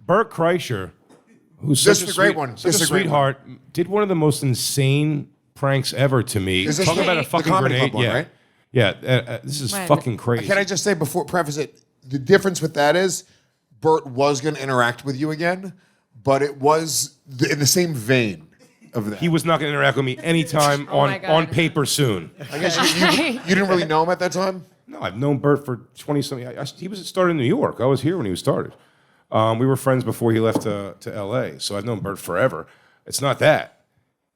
Bert Kreischer, who's This such is a the great one. such This a is the great sweetheart, did one of the most insane pranks ever to me. Is this Talk about a the fucking Comedy grenade, Club one, yeah. right? Yeah, this is fucking crazy. Can I just say before preface it, the difference with that is Bert was going to interact with you again, but it was in the same vein of that. He was not going to interact with me anytime on paper soon. I guess you didn't really know him at that time? No, I've known Bert for 20-something. He was started in New York. I was here when he was started. We were friends before he left to L.A., so I've known Bert forever. It's not that.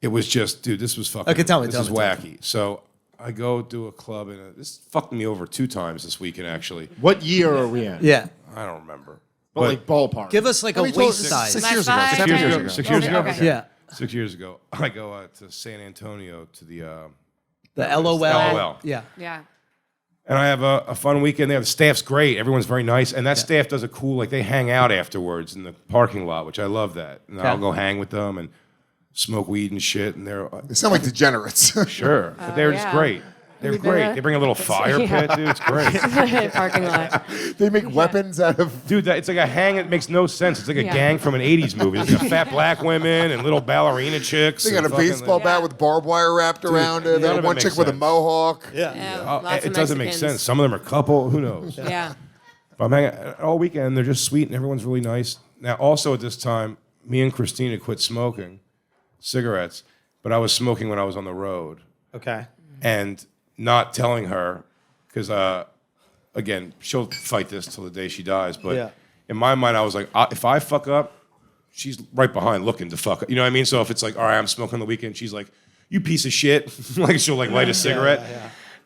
It was just, dude, this was fucking, Okay, tell me. this is wacky. So I go do a club, and this fucked me over 2 times this weekend, actually. What year are we in? Yeah. I don't remember. But like ballpark. Give us like a waist size. 6 years ago. Last 7 five? years ago. 6 years ago? Okay. Yeah. 6 years ago, I go to San Antonio to the LOL. LOL. Yeah. Yeah. and I have a fun weekend there. The staff's great. Everyone's very nice. And that staff does a cool, like they hang out afterwards in the parking lot, which I love that. And I'll go hang with them and smoke weed and shit. And they're They sound like degenerates. sure, but they're just yeah. great. They're great. They bring a little fire pit, dude. It's great. Parking lot. They make weapons out of... Dude, it's like a hang that makes no sense. It's like a gang from an 80s movie. There's like fat black women and little ballerina chicks. They got a and fucking, baseball bat with barbed wire wrapped around it. They none got of it one makes chick with a sense. mohawk. Yeah. Lots It of doesn't make Mexicans. sense. Some of them are couple. Who knows? Yeah. But I'm hanging all weekend. They're just sweet and everyone's really nice. Now, also at this time, me and Christina quit smoking cigarettes, but I was smoking when I was on the road. Okay. And not telling her, because, again, she'll fight this till the day she dies. But in my mind, I was like, if I fuck up, she's right behind looking to fuck up. You know what I mean? So if it's like, all right, I'm smoking on the weekend, she's like, you piece of shit. Like she'll like light a cigarette.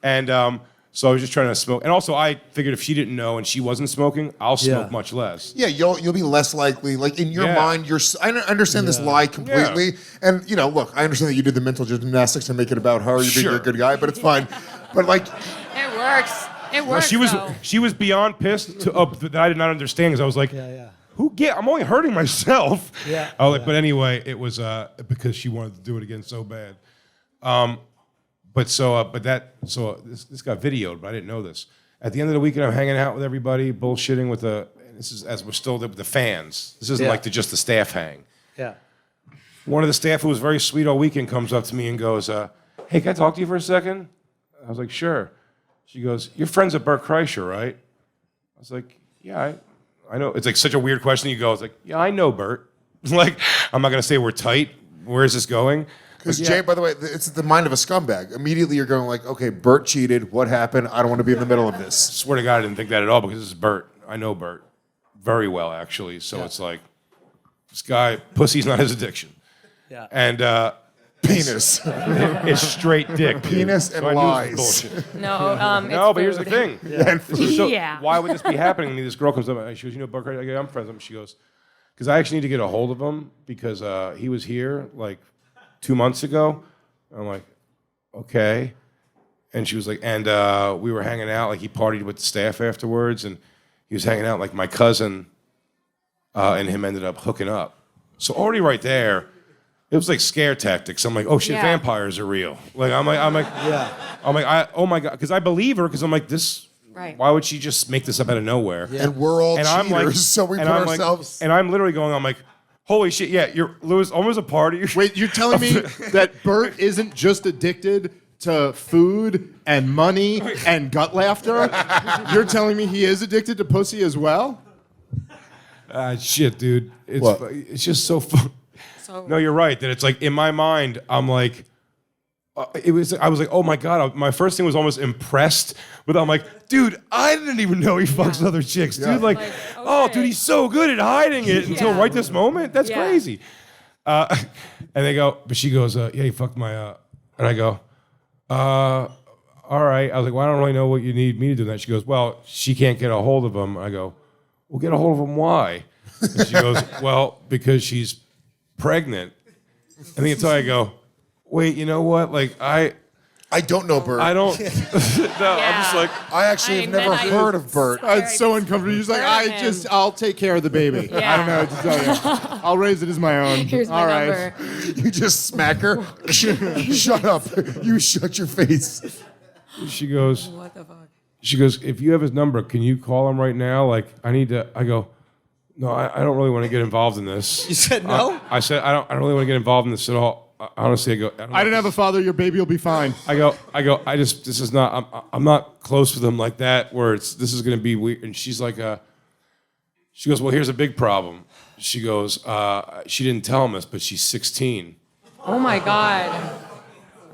And so I was just trying to smoke. And also I figured if she didn't know and she wasn't smoking, I'll smoke much less. Yeah, you'll be less likely. Like in your mind, I understand this lie completely. And you know, look, I understand that you did the mental gymnastics to make it about her. You're being a good guy, but it's fine. But like, It works. It works. She was beyond pissed that I did not understand because I was like, I'm only hurting myself. I was like, but anyway, it was because she wanted to do it again so bad. This got videoed, but I didn't know this. At the end of the weekend, I'm hanging out with everybody, bullshitting with this is as we're still there with the fans. This isn't like just the staff hang. Yeah. One of the staff who was very sweet all weekend comes up to me and goes, hey, can I talk to you for a second? I was like, sure. She goes, you're friends with Bert Kreischer, right? I was like, yeah, I know. It's like such a weird question. You go, it's like, yeah, I know Bert. Like, I'm not going to say we're tight. Where is this going? because Jay, by the way, it's the mind of a scumbag. Immediately you're going like, okay, Bert cheated. What happened? I don't want to be in the middle of this. Swear to God, I didn't think that at all because this is Bert. I know Bert very well, actually. So it's like, this guy, pussy's not his addiction. Yeah. And Penis. it's straight dick. Dude. Penis and so I knew it lies. was bullshit. No, No, it's but here's the food. thing. So Yeah. why would this be happening? And this girl comes up and she goes, you know, Bert Kreischer? I go, I'm friends with him. She goes, because I actually need to get a hold of him because he was here like 2 months ago. I'm like, okay. And she was like, and we were hanging out. Like he partied with the staff afterwards, and he was hanging out. Like my cousin and him ended up hooking up. So already right there, it was like scare tactics. I'm like, oh shit, vampires are real. Like I'm like, oh my God, because I believe her because I'm like this. Right. Why would she just make this up out of nowhere? Yeah. And we're all and cheaters, I'm like, so we put I'm ourselves... Like, and I'm literally going, I'm like, holy shit, yeah, you're Louis, almost a party. Wait, you're telling me that Bert isn't just addicted to food and money and gut laughter? You're telling me he is addicted to pussy as well? Shit, dude. It's just so fun. No, you're right. That it's like, in my mind, I'm like, I was like, oh my God. My first thing was almost impressed, but I'm like, dude, I didn't even know he fucks other chicks, dude. Like, oh, dude, he's so good at hiding it until right this moment. That's crazy. And they go, but she goes, yeah, he fucked my, and I go, all right. I was like, well, I don't really know what you need me to do that. She goes, well, she can't get a hold of him. I go, well, get a hold of him. Why? And she goes, well, because she's pregnant. And the entire I go, wait, you know what? Like, I don't know Bert. I don't. No, I'm just like, I actually have never heard of Bert. It's so uncomfortable. He's like, I'll take care of the baby. I don't know what to tell you. I'll raise it as my own. Here's my number. You just smack her. Shut up. You shut your face. she goes, What the fuck? she goes, if you have his number, can you call him right now? Like, I need to. I go, No, I don't really want to get involved in this. You said no? I said I don't really want to get involved in this at all. Honestly, I go. I didn't have a father. Your baby will be fine. I go. This is not. I'm not close with him like that. Where this is going to be weird. And she's like, she goes, well, here's a big problem. She goes, she didn't tell him this, but she's 16. Oh my God.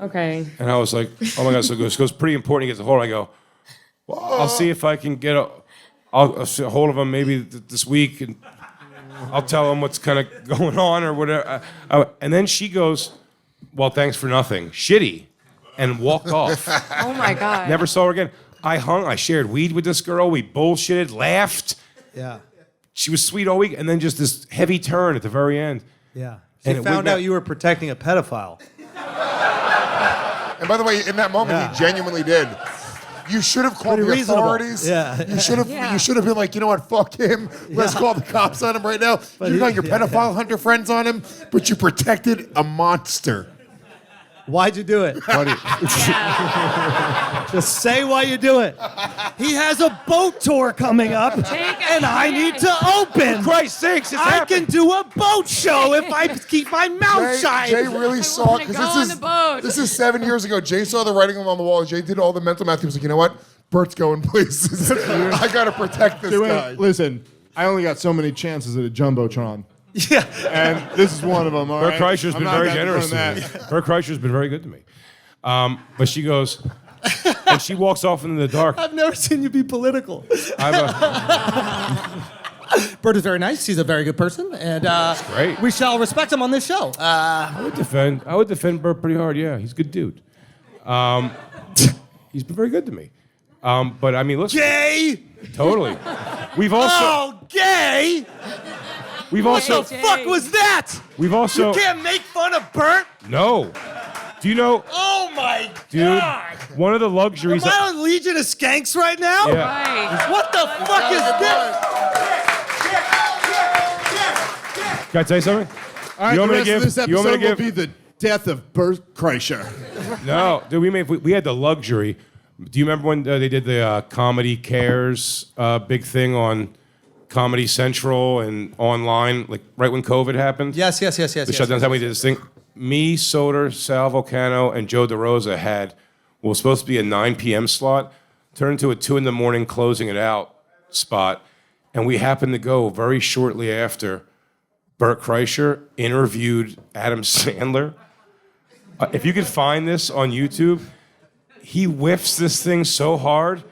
Okay. And I was like, oh my God. So she goes, pretty important. He gets a hold. I go, well, I'll see if I can get I'll get a hold of him maybe this week, and I'll tell him what's kind of going on or whatever. And then she goes, well, thanks for nothing. Shitty. And walked off. Oh my God. Never saw her again. I shared weed with this girl. We bullshitted, laughed. Yeah. She was sweet all week. And then just this heavy turn at the very end. Yeah. And She it found went out back- you were protecting a pedophile. And by the way, in that moment, he genuinely did. You should have called Pretty the reasonable. authorities. Yeah. You should have. Yeah. You should have been like, you know what? Fuck him. Let's call the cops on him right now. You got your pedophile hunter friends on him, but you protected a monster. Why'd you do it? Just say why you do it. He has a boat tour coming up, and I need to open. Christ's sakes, it's I happening. can do a boat show if I keep my mouth shut. Jay really saw it wanna because go on the boat. this is 7 years ago. Jay saw the writing on the wall. Jay did all the mental math. He was like, you know what? Bert's going places. I gotta protect this guy. Listen, I only got so many chances at a jumbotron, Yeah. and this is one of them. All Bert right? Kreischer's I'm been not very that generous doing to me. that. Bert Kreischer's been very good to me. But she goes, and she walks off into the dark. I've never seen you be political. Bert is very nice. He's a very good person, and great. we shall respect him on this show. I would defend Bert pretty hard. Yeah, he's a good dude. He's been very good to me. But I mean, listen. Gay? Totally. We've also. Oh, gay? We've What also. the fuck was that? We've also. You can't make fun of Bert? No. Do you know, Oh my dude? god! One of the luxuries. Am I on Legion of Skanks right now? Yeah. Right. What the fuck is this? Can I tell you something? All right, You want the me to rest of this you want me to episode will be the death of Bert Kreischer. No, dude. We had the luxury. Do you remember when they did the Comedy Cares big thing on Comedy Central and online, like right when COVID happened? Yes. The shutdown time we did this thing. Me, Soder, Sal Volcano, and Joe DeRosa had what was supposed to be a 9 p.m. slot, turned into a 2 a.m. closing it out spot, and we happened to go very shortly after. Bert Kreischer interviewed Adam Sandler. If you could find this on YouTube, he whiffs this thing so hard,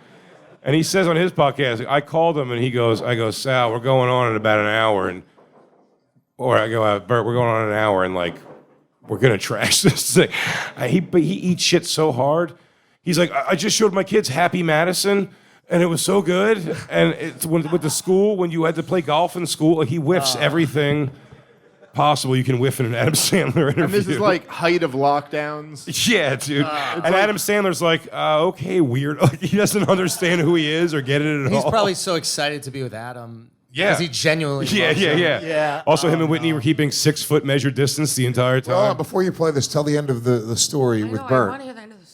and he says on his podcast, I called him and he goes, I go, Sal, we're going on in about an hour, or I go, Bert, we're going on in an hour, and like, we're gonna trash this thing. But he eats shit so hard. He's like, I just showed my kids Happy Madison, and it was so good. And it's with the school, when you had to play golf in school, he whiffs everything possible you can whiff in an Adam Sandler interview. And this is like height of lockdowns. Yeah, dude. And Adam Sandler's like, okay, weird. Like, he doesn't understand who he is or get it at all. He's probably so excited to be with Adam. Yeah. Because he genuinely Yeah. loves him. Yeah. Also, him and Whitney were keeping 6 foot measured distance the entire time. Well, before you play this, tell the end of the story with I Bert. want to hear the end of the story.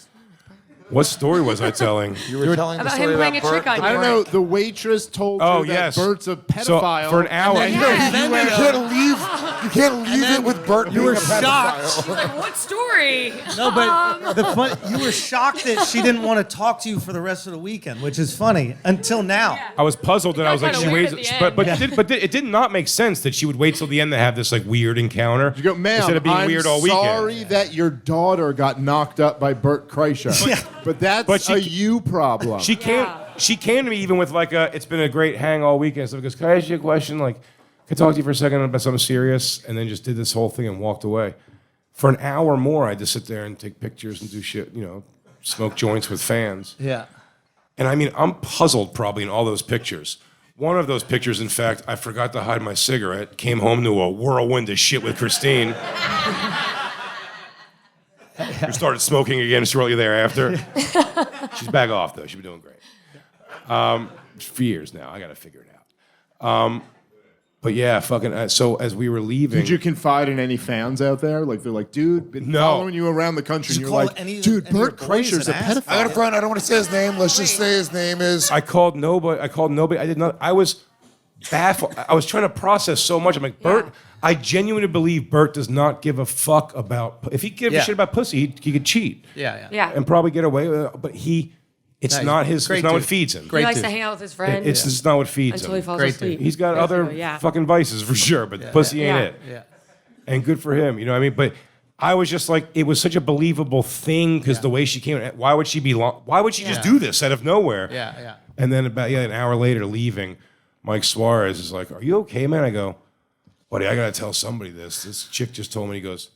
What story was I telling? You were telling the About story him playing about a trick Bert. on I you. don't know. The waitress told Oh, her that yes. Bert's a So pedophile. for an hour, You can't leave it with Bert being were a pedophile. shocked. Like, what story? No, but the fun, you were shocked that she didn't want to talk to you for the rest of the weekend, which is funny until now. I was puzzled that I was like, kinda she weird waits, at the but end. it did not make sense that she would wait till the end to have this like weird encounter. You go, ma'am, instead of being I'm weird all weekend. sorry that your daughter got knocked up by Bert Kreischer. But that's But she- a you problem. She came. Yeah. She came to me even with like it's been a great hang all weekend. So because, can I ask you a question? Like, can I talk to you for a second about something serious? And then just did this whole thing and walked away. For an hour more, I had to sit there and take pictures and do shit. Smoke joints with fans. Yeah. And I mean, I'm puzzled probably in all those pictures. One of those pictures, in fact, I forgot to hide my cigarette. Came home to a whirlwind of shit with Christine. Who started smoking again shortly thereafter. She's back off though. She's been doing great. For years now. I got to figure it out. But yeah, fucking. So as we were leaving, Did you confide in any fans out there? Like they're like, dude, been No. following you around the country. Did And you you're call like, any- dude, any of your Bert boys Kreischer's a and ask? pedophile. I got a friend. I don't want to say his name. Let's just say his name is. I called nobody. I did not. I was. baffled. I was trying to process so much. I'm like, Bert, I genuinely believe Bert does not give a fuck about. If he gave a shit about pussy, he could cheat. Yeah. And probably get away with it. But it's not his. It's not what feeds him. He likes to hang out with his friends. It's just not what feeds until him. he falls asleep. He's got other fucking vices for sure, but pussy ain't it. Yeah. And good for him, you know what I mean? But I was just like, it was such a believable thing because the way she came. Why would she be? Why would she just do this out of nowhere? Yeah. And then about an hour later, leaving, Mike Suarez is like, "Are you okay, man?" I go, "Buddy, I gotta tell somebody this. This chick just told me." He goes,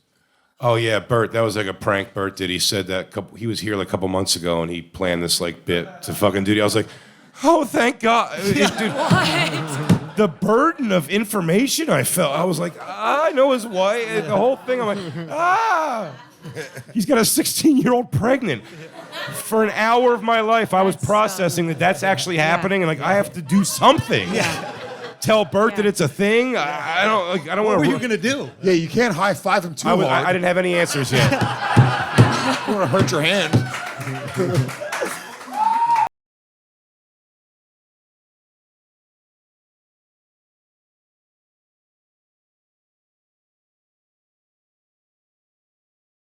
"Oh yeah, Bert, that was like a prank Bert did. He said that he was here like a couple months ago and he planned this like bit to fucking do it." I was like, "Oh, thank God, dude." What? The burden of information I felt. I was like, I know his wife. And the whole thing. I'm like, he's got a 16-year-old pregnant. For an hour of my life, I was processing that that's actually happening, and like I have to do something. Tell Bert that it's a thing. I don't want to. What were you gonna do? Yeah, you can't high five him too hard. I didn't have any answers yet. You don't want to hurt your hand.